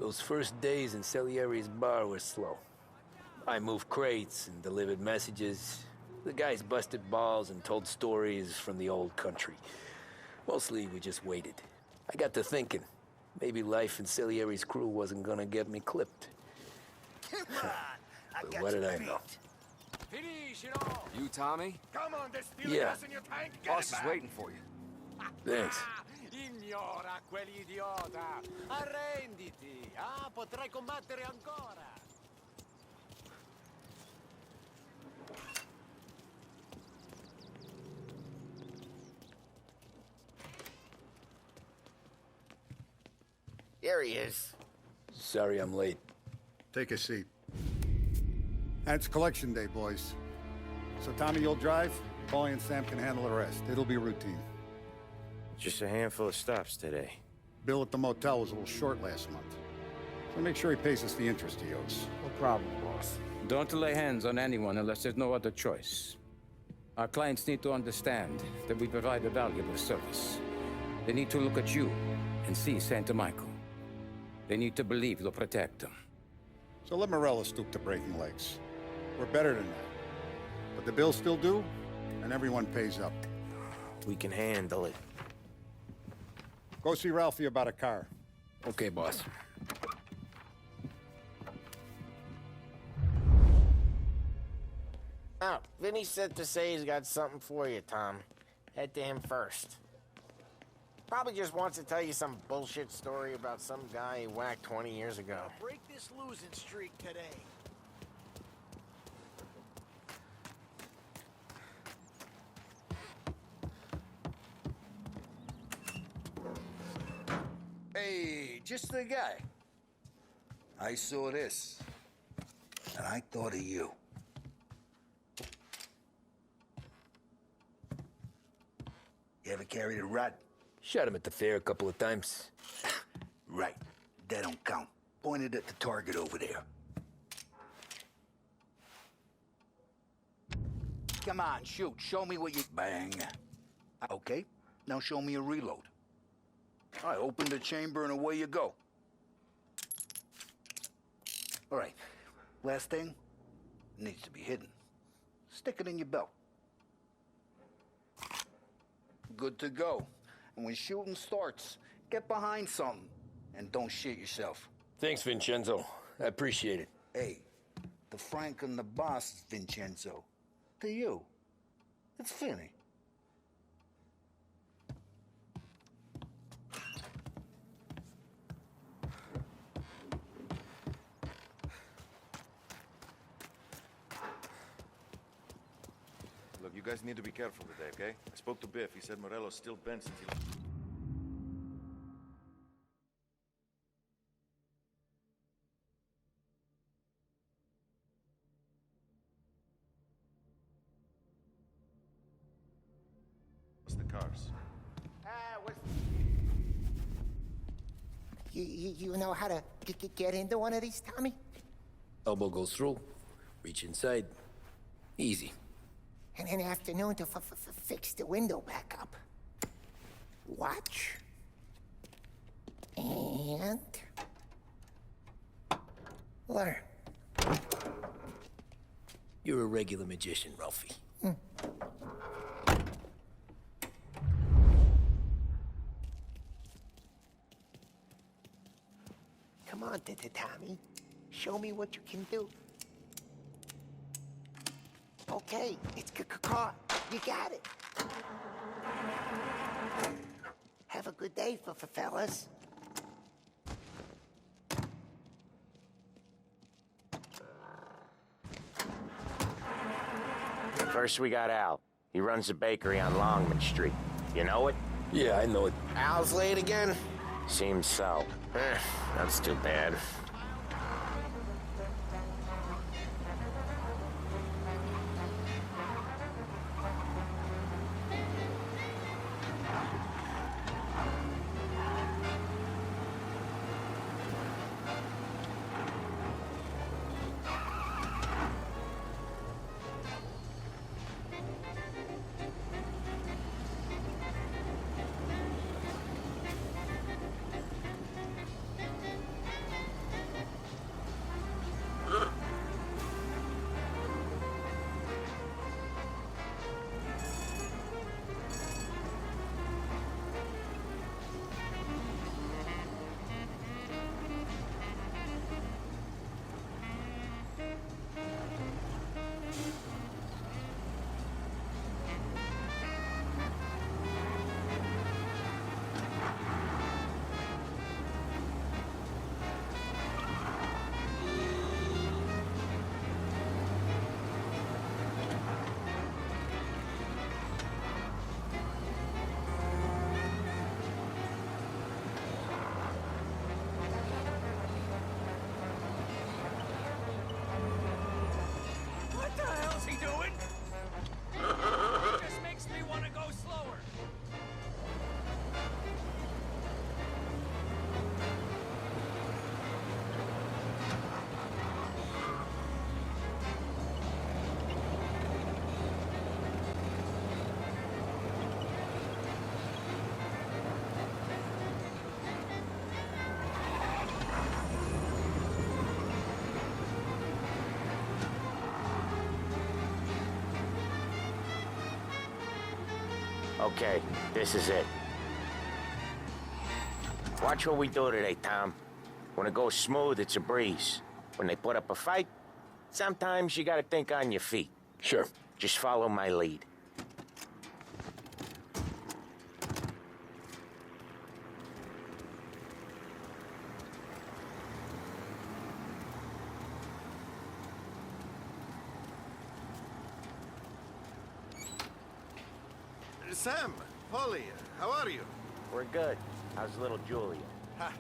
Those first days in Salieri's bar were slow. I moved crates and delivered messages. The guys busted balls and told stories from the old country. Mostly, we just waited. I got to thinking, maybe life in Salieri's crew wasn't gonna get me clipped. Come on! But what did I know? You, Tommy? Come on, there's still Yeah. gas in your tank. Get Boss it is back. waiting for you. Thanks. Ignora quell'idiota! Arrenditi! Ah, potrai combattere ancora! Here he is. Sorry I'm late. Take a seat. And it's collection day, boys. So Tommy, you'll drive. Paulie and Sam can handle the rest. It'll be routine. Just a handful of stops today. Bill at the motel was a little short last month. So make sure he pays us the interest he owes. No problem, boss. Don't lay hands on anyone unless there's no other choice. Our clients need to understand that we provide a valuable service. They need to look at you and see Santa Michael. They need to believe you'll protect them. So let Morella stoop to breaking legs. We're better than that. But the bill's still due, and everyone pays up. We can handle it. Go see Ralphie about a car. Okay, boss. Oh, Vinny said to say he's got something for you, Tom. Head to him first. Probably just wants to tell you some bullshit story about some guy he whacked 20 years ago. Break this losing streak today. Hey, just the guy. I saw this, and I thought of you. You ever carried a rod? Shot him at the fair a couple of times. Right. That don't count. Pointed at the target over there. Come on, shoot. Show me what you... Bang. Okay, now show me a reload. All right, open the chamber and away you go. All right, last thing, needs to be hidden. Stick it in your belt. Good to go. And when shooting starts, get behind something and don't shit yourself. Thanks, Vincenzo. I appreciate it. Hey, the Frank and the boss is Vincenzo. To you, it's Finny. Look, you guys need to be careful today, okay? I spoke to Biff. He said Morello's still bent since he... lost the cars. You know how to get into one of these, Tommy? Elbow goes through. Reach inside. Easy. And an afternoon to fix the window back up. Watch. And... learn. You're a regular magician, Ralphie. Come on, Tommy. Show me what you can do. Okay, it's caught. You got it. Have a good day, fellas. First we got Al. He runs a bakery on Longman Street. You know it? Yeah, I know it. Al's late again? Seems so. That's too bad. Okay, this is it. Watch what we do today, Tom. When it goes smooth, it's a breeze. When they put up a fight, sometimes you gotta think on your feet. Sure. Just follow my lead. Sam, Polly, how are you? We're good. How's little Julia? Ha!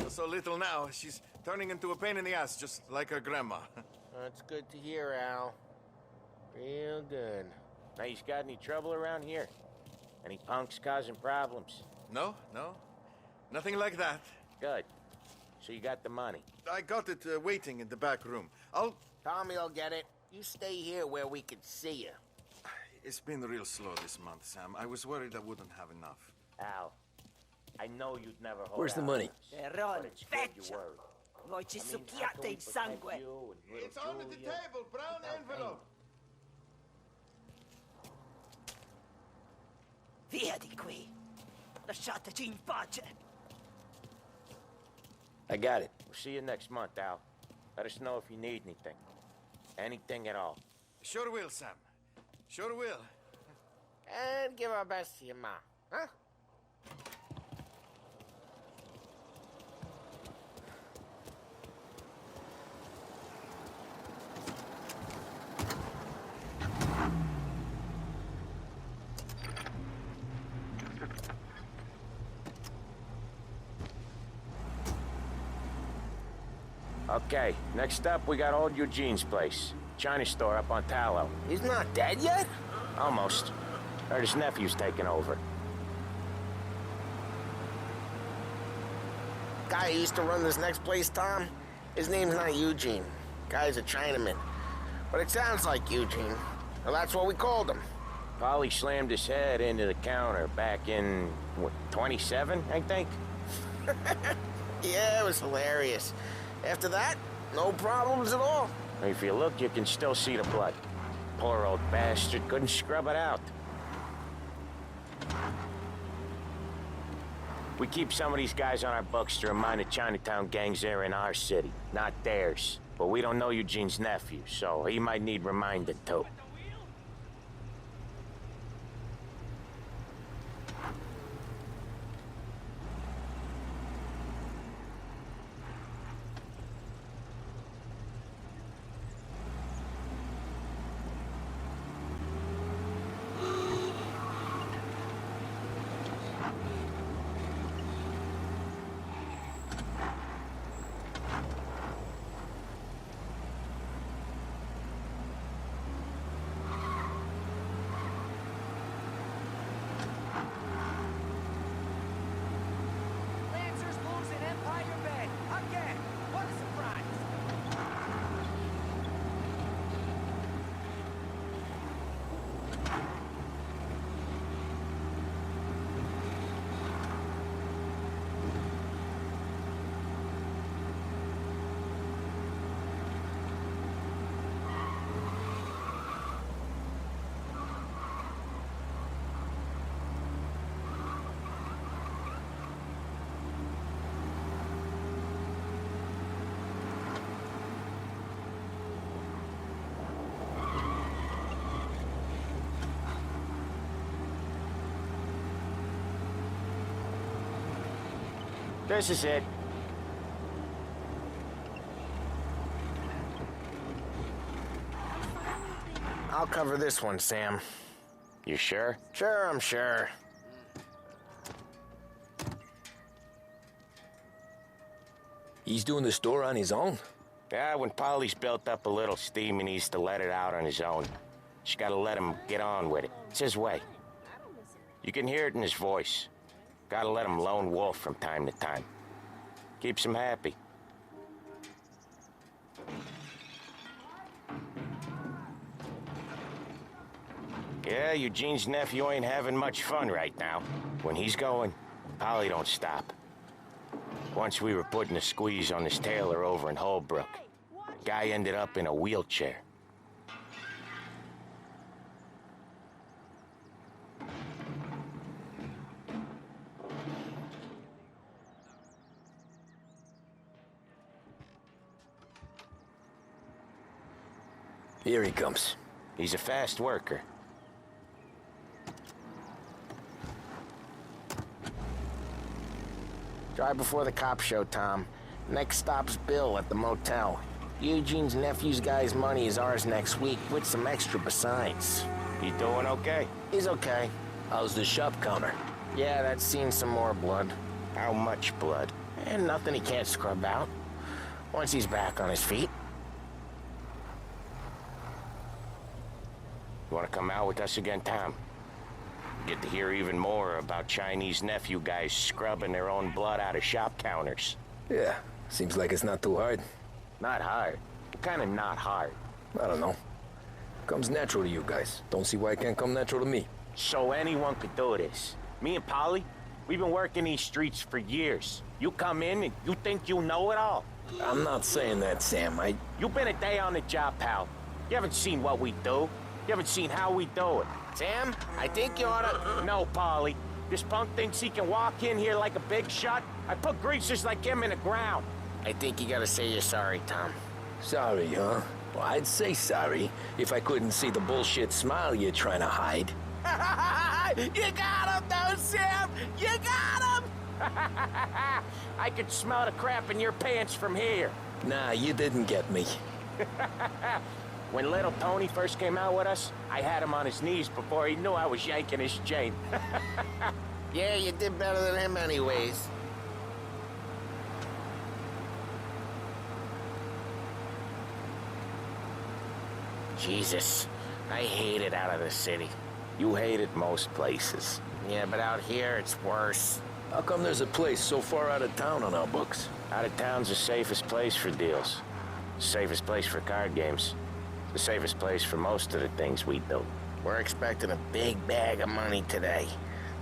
So little now, she's turning into a pain in the ass, just like her grandma. That's good to hear, Al. Real good. Now, you got any trouble around here? Any punks causing problems? No, no. Nothing like that. Good. So you got the money? I got it waiting in the back room. Tommy'll get it. You stay here where we can see you. It's been real slow this month, Sam. I was worried I wouldn't have enough. Al, I know you'd never hold Where's the out money? on us, Terron, but it's good you feccia! worried. Voi ci I mean, how succhiate can we il protect sangue! you and little It's under the Julia table, brown without envelope. Via di qui! Lasciateci in pace! I got it. We'll see you next month, Al. Let us know if you need anything. Anything at all. Sure will, Sam. Sure will. And give our best to your ma, huh? Okay, next up we got old Eugene's place. China store up on Tallow. He's not dead yet? Almost. Heard his nephew's taking over. Guy who used to run this next place, Tom? His name's not Eugene. Guy's a Chinaman. But it sounds like Eugene. Well, that's what we called him. Polly slammed his head into the counter back in, what, 27, I think? Yeah, it was hilarious. After that, no problems at all. If you look, you can still see the blood. Poor old bastard couldn't scrub it out. We keep some of these guys on our books to remind the Chinatown gangs they're in our city, not theirs. But we don't know Eugene's nephew, so he might need reminding too. Lancers losing Empire Bay! Again! What a surprise! This is it. I'll cover this one, Sam. You sure? Sure, I'm sure. He's doing the store on his own? Yeah, when Polly's built up a little steam, he needs to let it out on his own. Just gotta let him get on with it. It's his way. You can hear it in his voice. Gotta let him lone wolf from time to time. Keeps him happy. Yeah, Eugene's nephew ain't having much fun right now. When he's going, Polly don't stop. Once we were putting a squeeze on this tailor over in Holbrook. Guy ended up in a wheelchair. Here he comes. He's a fast worker. Drive before the cops show, Tom. Next stop's Bill at the motel. Eugene's nephew's guy's money is ours next week, with some extra besides. You doing okay? He's okay. How's the shop counter? Yeah, that's seen some more blood. How much blood? And nothing he can't scrub out. Once he's back on his feet. You want to come out with us again, Tom? Get to hear even more about Chinese nephew guys scrubbing their own blood out of shop counters. Yeah, seems like it's not too hard. Not hard. Kind of not hard. I don't know. Comes natural to you guys. Don't see why it can't come natural to me. So anyone could do this. Me and Polly, we've been working these streets for years. You come in and you think you know it all. I'm not saying that, Sam. You've been a day on the job, pal. You haven't seen what we do. You haven't seen how we do it. Sam, I think you oughta... No, Polly. This punk thinks he can walk in here like a big shot. I put greasers like him in the ground. I think you gotta say you're sorry, Tom. Sorry, huh? Well, I'd say sorry if I couldn't see the bullshit smile you're trying to hide. You got him, though, Sam! You got him! I could smell the crap in your pants from here. Nah, you didn't get me. When little Tony first came out with us, I had him on his knees before he knew I was yanking his chain. Yeah, you did better than him anyways. Jesus, I hate it out of the city. You hate it most places. Yeah, but out here, it's worse. How come there's a place so far out of town on our books? Out of town's the safest place for deals. The safest place for card games. The safest place for most of the things we do. We're expecting a big bag of money today.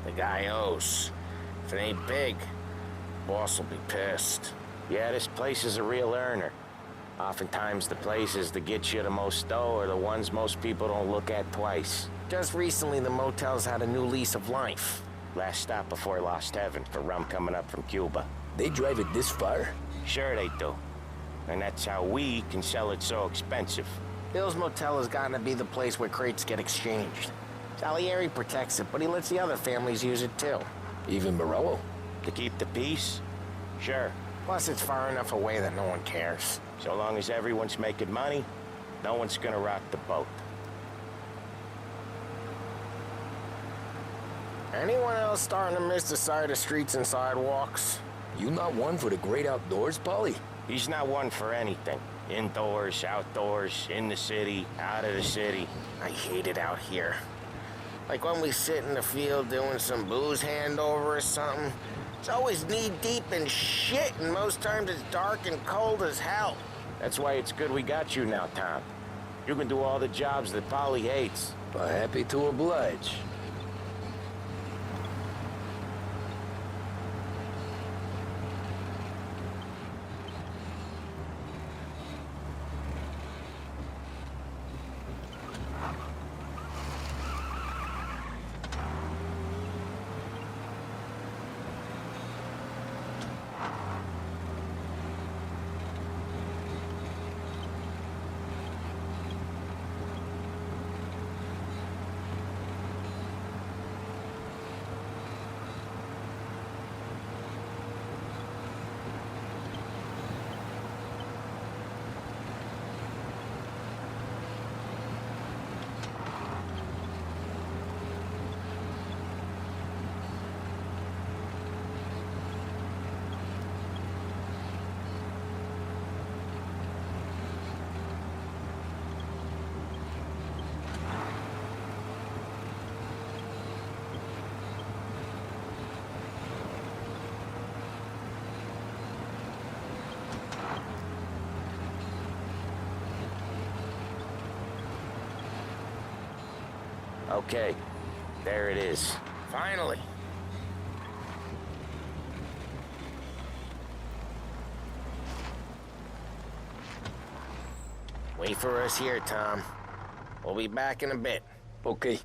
The guy owes. If it ain't big, boss will be pissed. Yeah, this place is a real earner. Oftentimes the places that get you the most dough are the ones most people don't look at twice. Just recently, the motel's had a new lease of life. Last stop before Lost Heaven for rum coming up from Cuba. They drive it this far? Sure they do. And that's how we can sell it so expensive. Bill's motel has gotten to be the place where crates get exchanged. Salieri protects it, but he lets the other families use it too. Even Morello? To keep the peace? Sure. Plus, it's far enough away that no one cares. So long as everyone's making money, no one's gonna rock the boat. Anyone else starting to miss the side of streets and sidewalks? You not one for the great outdoors, Polly? He's not one for anything. Indoors, outdoors, in the city, out of the city. I hate it out here. Like when we sit in the field doing some booze handover or something. It's always knee-deep in shit, and most times it's dark and cold as hell. That's why it's good we got you now, Tom. You can do all the jobs that Polly hates. Happy to oblige. Okay, there it is. Finally. Wait for us here, Tom. We'll be back in a bit. Okay.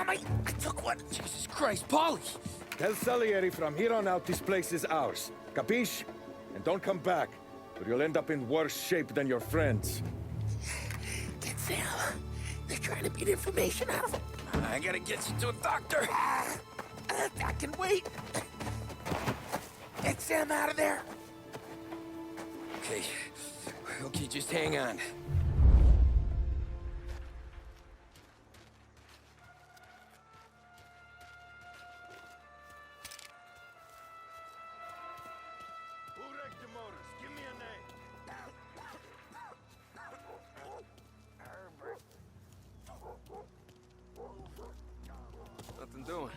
Tom, I took one. Jesus Christ, Paulie! Tell Salieri from here on out this place is ours. Capiche? And don't come back, or you'll end up in worse shape than your friends. Get Sam. They're trying to beat information out of him. I gotta get you to a doctor. I can wait. Get Sam out of there. Okay. Okay, just hang on. Nothing doing.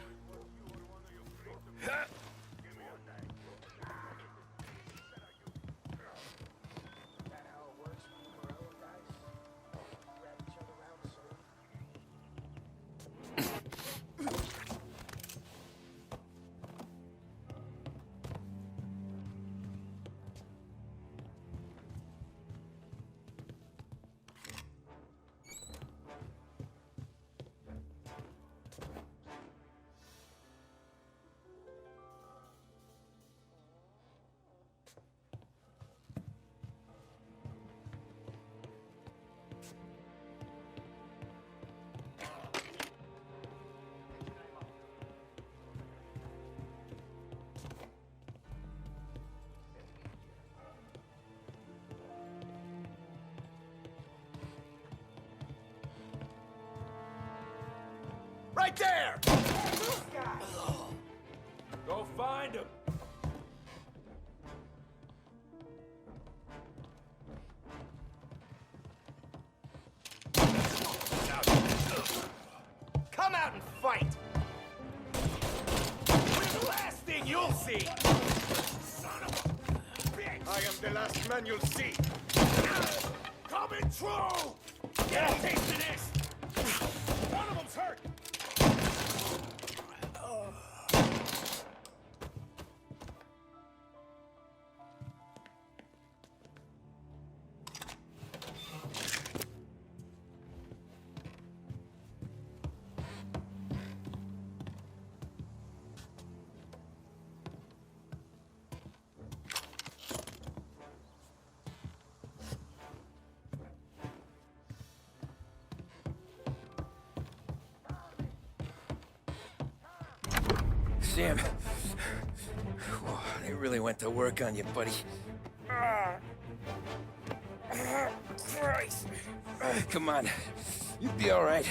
Right there! Go find him! Come out and fight! We're the last thing you'll see! Son of a bitch! I am the last man you'll see! Coming true! Get a taste of this! One of them's hurt! Sam, whoa, they really went to work on you, buddy. Christ. Come on, you'll be all right.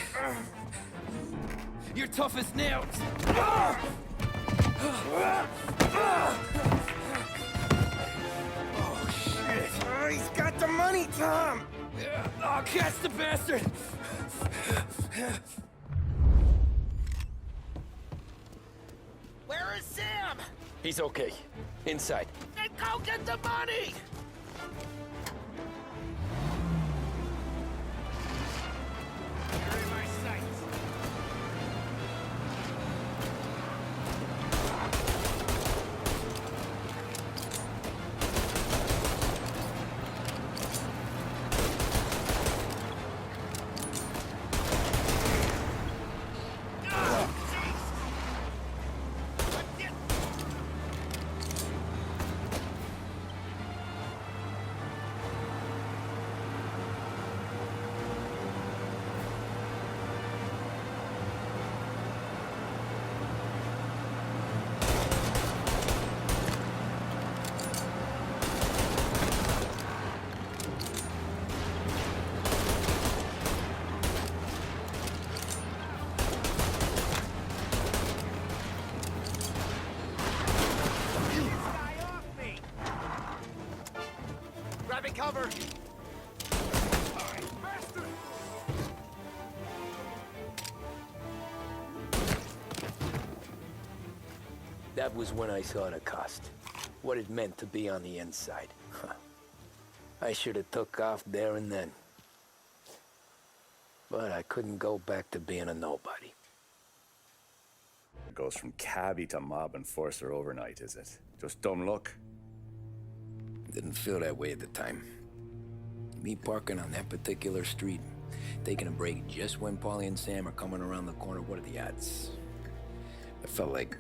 You're tough as nails. Oh, shit. Oh, he's got the money, Tom. Oh, catch the bastard. Where is Sam? He's okay. Inside. Then go get the money! You're in my sights. Grabbing cover! That was when I saw the cost. What it meant to be on the inside. Huh. I should have took off there and then. But I couldn't go back to being a nobody. It goes from cabbie to mob enforcer overnight, is it? Just dumb luck? Didn't feel that way at the time. Me parking on that particular street, Taking a break just when Paulie and Sam are coming around the corner. What are the odds? It felt like,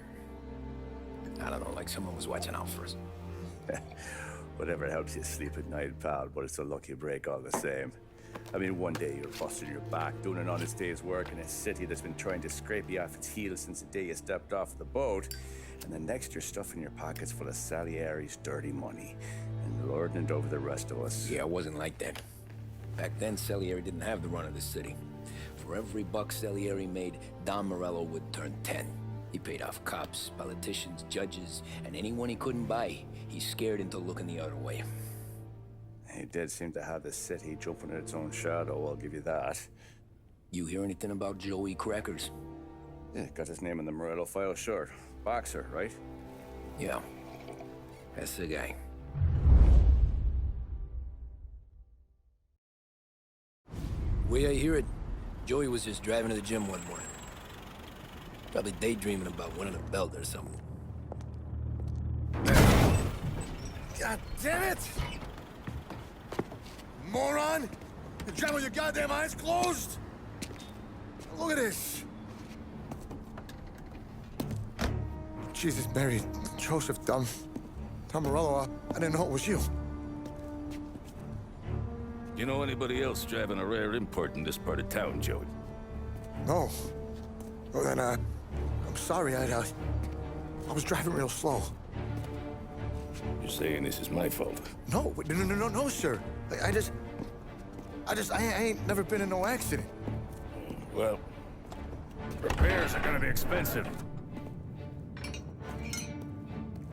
I don't know, like someone was watching out for us. Whatever helps you sleep at night, pal, but it's a lucky break all the same. I mean, one day you're busting your back, doing an honest day's work in a city that's been trying to scrape you off its heels since the day you stepped off the boat, and the next you're stuffing your pockets full of Salieri's dirty money and lording it over the rest of us. Yeah, it wasn't like that. Back then, Salieri didn't have the run of the city. For every buck Salieri made, Don Morello would turn 10. He paid off cops, politicians, judges, and anyone he couldn't buy, he scared into looking the other way. He did seem to have the city jumping at its own shadow, I'll give you that. You hear anything about Joey Crackers? Yeah, got his name in the Morello file, sure. Boxer, right? Yeah, that's the guy. The way I hear it, Joey was just driving to the gym one morning. Probably daydreaming about winning a belt or something. God damn it! Moron! You're driving with your goddamn eyes closed? Look at this! Jesus, Mary, Joseph, Tom Morello, I didn't know it was you. You know anybody else driving a rare import in this part of town, Joey? No. Well, then, I'm sorry, I was driving real slow. You're saying this is my fault? No, no, sir. I ain't never been in no accident. Well, repairs are gonna be expensive.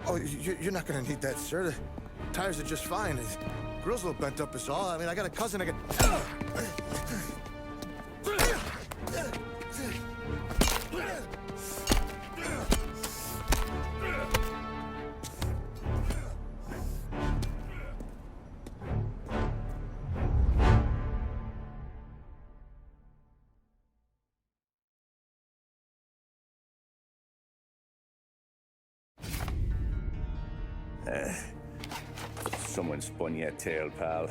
Oh, you're not gonna need that, sir. The tires are just fine. The grill's a little bent up is all. I mean, I got a cousin I can... Someone spun you a tail, pal.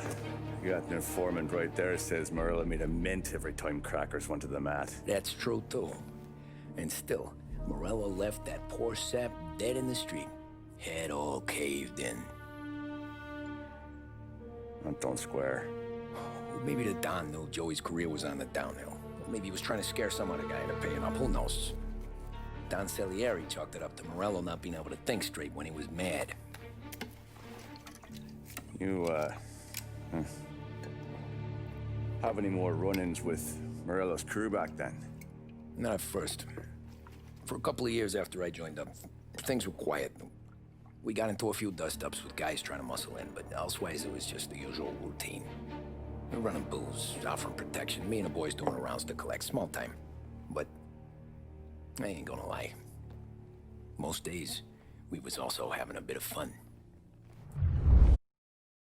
You got an informant right there says Morello made a mint every time Crackers went to the mat. That's true, too. And still, Morello left that poor sap dead in the street. Head all caved in. Don't square. Maybe the Don knew Joey's career was on the downhill. Maybe he was trying to scare some other guy into paying up. Who knows? Don Salieri chalked it up to Morello not being able to think straight when he was mad. You, have any more run-ins with Morello's crew back then? Not at first. For a couple of years after I joined up, things were quiet. We got into a few dust-ups with guys trying to muscle in, but elsewise it was just the usual routine. We're running booze, offering protection, me and the boys doing rounds to collect, small time. But I ain't gonna lie. Most days, we was also having a bit of fun.